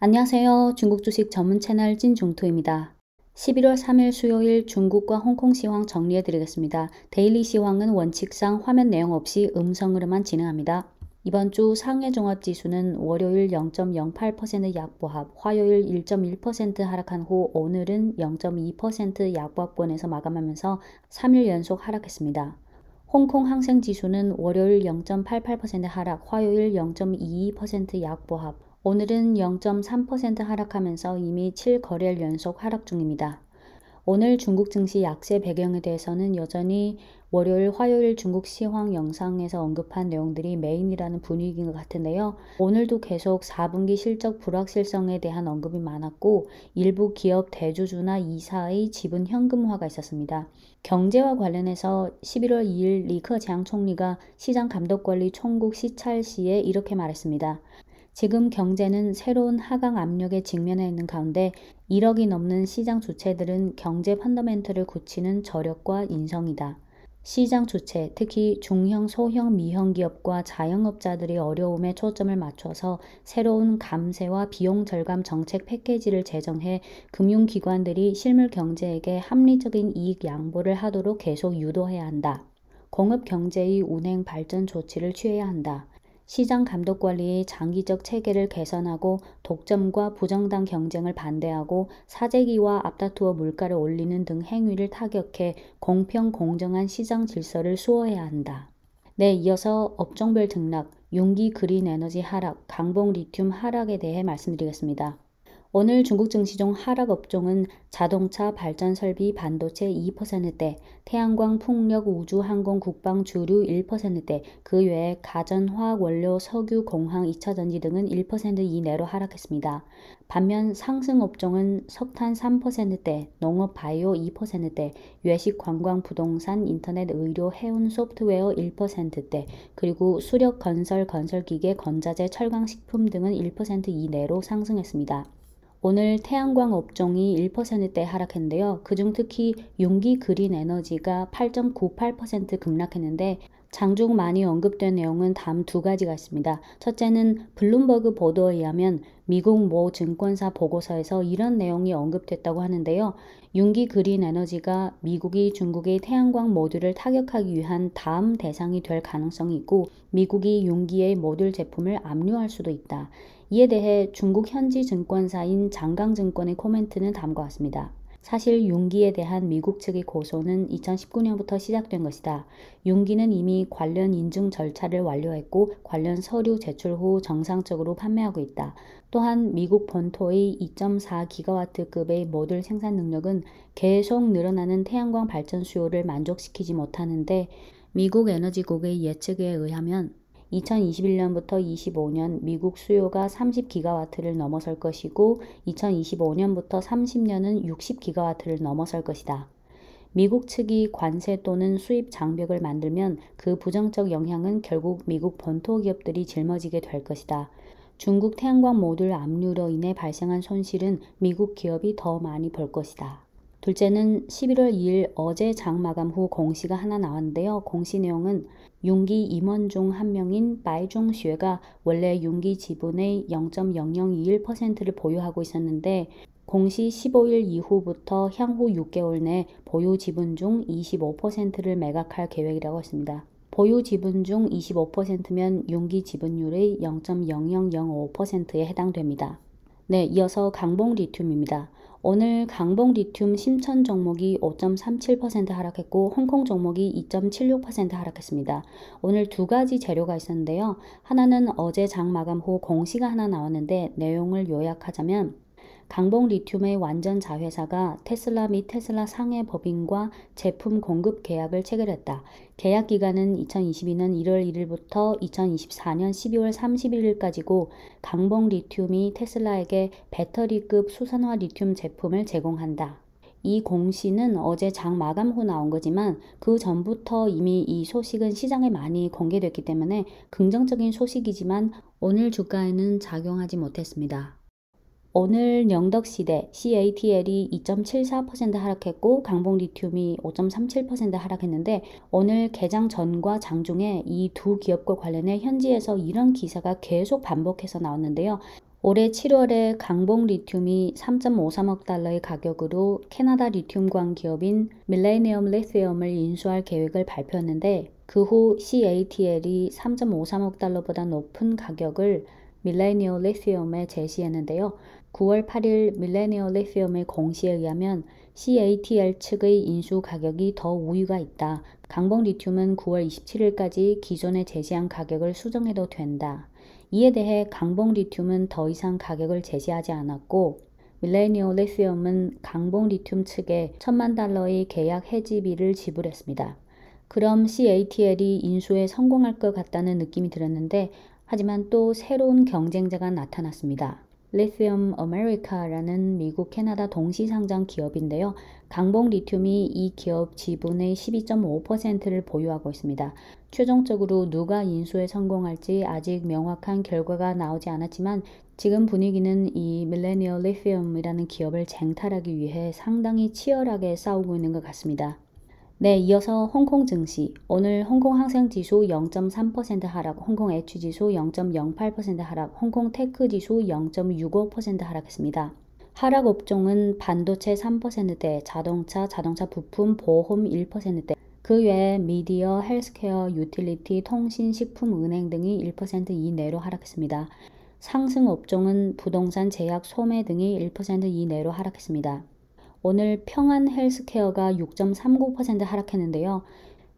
안녕하세요. 중국 주식 전문 채널 찐중투입니다. 11월 3일 수요일 중국과 홍콩 시황 정리해 드리겠습니다. 데일리 시황은 원칙상 화면 내용 없이 음성으로만 진행합니다. 이번 주 상해 종합지수는 월요일 0.08% 약보합, 화요일 1.1% 하락한 후 오늘은 0.2% 약보합권에서 마감하면서 3일 연속 하락했습니다. 홍콩 항생지수는 월요일 0.88% 하락, 화요일 0.22% 약보합, 오늘은 0.3% 하락하면서 이미 7거래일 연속 하락 중입니다. 오늘 중국 증시 약세 배경에 대해서는 여전히 월요일, 화요일 중국 시황 영상에서 언급한 내용들이 메인이라는 분위기인 것 같은데요. 오늘도 계속 4분기 실적 불확실성에 대한 언급이 많았고 일부 기업 대주주나 이사의 지분 현금화가 있었습니다. 경제와 관련해서 11월 2일 리커장 총리가 시장감독관리 총국 시찰 시에 이렇게 말했습니다. 지금 경제는 새로운 하강 압력에 직면해 있는 가운데 1억이 넘는 시장 주체들은 경제 펀더멘털을 굳히는 저력과 인성이다. 시장 주체, 특히 중형, 소형, 미형 기업과 자영업자들의 어려움에 초점을 맞춰서 새로운 감세와 비용 절감 정책 패키지를 제정해 금융기관들이 실물 경제에게 합리적인 이익 양보를 하도록 계속 유도해야 한다. 공업 경제의 운행 발전 조치를 취해야 한다. 시장 감독 관리의 장기적 체계를 개선하고 독점과 부정당 경쟁을 반대하고 사재기와 앞다투어 물가를 올리는 등 행위를 타격해 공평 공정한 시장 질서를 수호해야 한다. 네, 이어서 업종별 등락, 융기 그린 에너지 하락, 강봉 리튬 하락에 대해 말씀드리겠습니다. 오늘 중국 증시 중 하락 업종은 자동차, 발전설비, 반도체 2%대, 태양광, 풍력, 우주, 항공, 국방, 주류 1%대, 그 외에 가전, 화학, 원료, 석유, 공항, 2차전지 등은 1% 이내로 하락했습니다. 반면 상승 업종은 석탄 3%대, 농업, 바이오 2%대, 외식, 관광, 부동산, 인터넷, 의료, 해운, 소프트웨어 1%대, 그리고 수력, 건설, 건설기계, 건자재, 철강, 식품 등은 1% 이내로 상승했습니다. 오늘 태양광 업종이 1%대 하락했는데요. 그중 특히 융기 그린 에너지가 8.98% 급락했는데 장중 많이 언급된 내용은 다음 두 가지가 있습니다. 첫째는 블룸버그 보도에 의하면 미국 모 증권사 보고서에서 이런 내용이 언급됐다고 하는데요. 융기 그린 에너지가 미국이 중국의 태양광 모듈을 타격하기 위한 다음 대상이 될 가능성이 있고 미국이 융기의 모듈 제품을 압류할 수도 있다. 이에 대해 중국 현지 증권사인 장강증권의 코멘트는 다음과 같습니다. 사실 융기에 대한 미국 측의 고소는 2019년부터 시작된 것이다. 융기는 이미 관련 인증 절차를 완료했고 관련 서류 제출 후 정상적으로 판매하고 있다. 또한 미국 본토의 2.4기가와트급의 모듈 생산 능력은 계속 늘어나는 태양광 발전 수요를 만족시키지 못하는데 미국 에너지국의 예측에 의하면 2021년부터 25년 미국 수요가 30기가와트를 넘어설 것이고 2025년부터 30년은 60기가와트를 넘어설 것이다. 미국 측이 관세 또는 수입 장벽을 만들면 그 부정적 영향은 결국 미국 본토 기업들이 짊어지게 될 것이다. 중국 태양광 모듈 압류로 인해 발생한 손실은 미국 기업이 더 많이 볼 것이다. 둘째는 11월 2일 어제 장 마감 후 공시가 하나 나왔는데요. 공시 내용은 융기 임원 중 한 명인 바이종슈가 원래 융기 지분의 0.0021%를 보유하고 있었는데 공시 15일 이후부터 향후 6개월 내 보유 지분 중 25%를 매각할 계획이라고 했습니다. 보유 지분 중 25%면 융기 지분율의 0.0005%에 해당됩니다. 네, 이어서 강봉 리튬입니다. 오늘 강봉 리튬 심천 종목이 5.37% 하락했고 홍콩 종목이 2.76% 하락했습니다. 오늘 두 가지 재료가 있었는데요. 하나는 어제 장 마감 후 공시가 하나 나왔는데 내용을 요약하자면 강봉 리튬의 완전 자회사가 테슬라 및 테슬라 상해 법인과 제품 공급 계약을 체결했다. 계약 기간은 2022년 1월 1일부터 2024년 12월 31일까지고 강봉 리튬이 테슬라에게 배터리급 수산화 리튬 제품을 제공한다. 이 공시는 어제 장 마감 후 나온 거지만 그 전부터 이미 이 소식은 시장에 많이 공개됐기 때문에 긍정적인 소식이지만 오늘 주가에는 작용하지 못했습니다. 오늘 영덕시대 CATL이 2.74% 하락했고 강봉 리튬이 5.37% 하락했는데 오늘 개장 전과 장중에 이 두 기업과 관련해 현지에서 이런 기사가 계속 반복해서 나왔는데요. 올해 7월에 강봉 리튬이 3.53억 달러의 가격으로 캐나다 리튬광 기업인 밀레니엄 리튬을 인수할 계획을 발표했는데 그 후 CATL이 3.53억 달러보다 높은 가격을 밀레니엄 리튬에 제시했는데요. 9월 8일 밀레니엄 리튬의 공시에 의하면 CATL 측의 인수 가격이 더 우위가 있다. 강봉 리튬은 9월 27일까지 기존에 제시한 가격을 수정해도 된다. 이에 대해 강봉 리튬은 더 이상 가격을 제시하지 않았고 밀레니엄 리튬은 강봉 리튬 측에 1,000만 달러의 계약 해지비를 지불했습니다. 그럼 CATL이 인수에 성공할 것 같다는 느낌이 들었는데 하지만 또 새로운 경쟁자가 나타났습니다. 리튬 아메리카라는 미국 캐나다 동시상장 기업인데요. 강봉 리튬이 이 기업 지분의 12.5%를 보유하고 있습니다. 최종적으로 누가 인수에 성공할지 아직 명확한 결과가 나오지 않았지만 지금 분위기는 이 밀레니엄 리튬이라는 기업을 쟁탈하기 위해 상당히 치열하게 싸우고 있는 것 같습니다. 네, 이어서 홍콩 증시. 오늘 홍콩 항생 지수 0.3% 하락, 홍콩 H 지수 0.08% 하락, 홍콩 테크 지수 0.65% 하락했습니다. 하락 업종은 반도체 3%대, 자동차 부품, 보험 1%대, 그 외에 미디어, 헬스케어, 유틸리티, 통신, 식품, 은행 등이 1% 이내로 하락했습니다. 상승 업종은 부동산, 제약, 소매 등이 1% 이내로 하락했습니다. 오늘 평안 헬스케어가 6.39% 하락했는데요.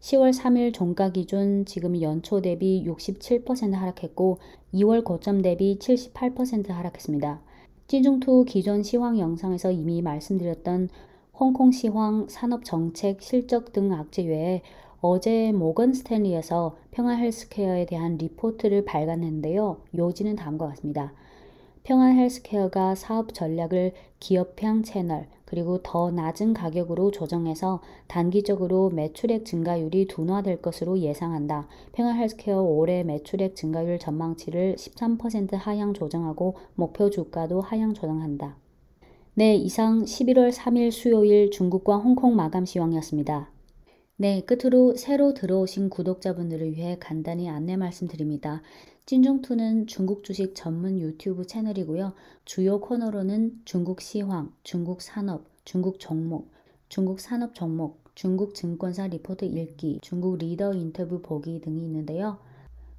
10월 3일 종가 기준 지금 연초 대비 67% 하락했고 2월 고점 대비 78% 하락했습니다. 찐중투 기존 시황 영상에서 이미 말씀드렸던 홍콩 시황, 산업정책, 실적 등 악재 외에 어제 모건 스탠리에서 평안 헬스케어에 대한 리포트를 발간했는데요. 요지는 다음과 같습니다. 평안 헬스케어가 사업 전략을 기업향 채널 그리고 더 낮은 가격으로 조정해서 단기적으로 매출액 증가율이 둔화될 것으로 예상한다. 평안 헬스케어 올해 매출액 증가율 전망치를 13% 하향 조정하고 목표 주가도 하향 조정한다. 네, 이상 11월 3일 수요일 중국과 홍콩 마감 시황이었습니다. 네, 끝으로 새로 들어오신 구독자분들을 위해 간단히 안내 말씀드립니다. 찐중투는 중국 주식 전문 유튜브 채널이고요. 주요 코너로는 중국 시황, 중국 산업, 중국 종목, 중국 산업 종목, 중국 증권사 리포트 읽기, 중국 리더 인터뷰 보기 등이 있는데요.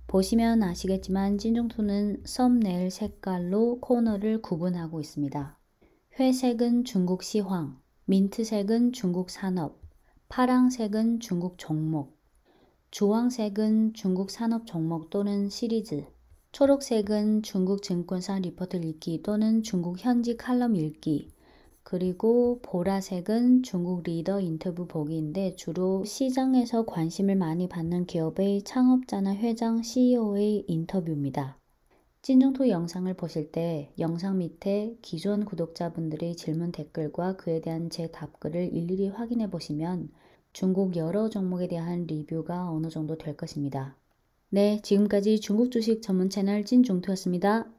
보시면 아시겠지만 찐중투는 썸네일 색깔로 코너를 구분하고 있습니다. 회색은 중국 시황, 민트색은 중국 산업, 파랑색은 중국 종목, 주황색은 중국 산업 종목 또는 시리즈, 초록색은 중국 증권사 리포트 읽기 또는 중국 현지 칼럼 읽기, 그리고 보라색은 중국 리더 인터뷰 보기인데 주로 시장에서 관심을 많이 받는 기업의 창업자나 회장, CEO의 인터뷰입니다. 찐중투 영상을 보실 때 영상 밑에 기존 구독자분들의 질문 댓글과 그에 대한 제 답글을 일일이 확인해 보시면 중국 여러 종목에 대한 리뷰가 어느 정도 될 것입니다. 네, 지금까지 중국 주식 전문 채널 찐중투였습니다.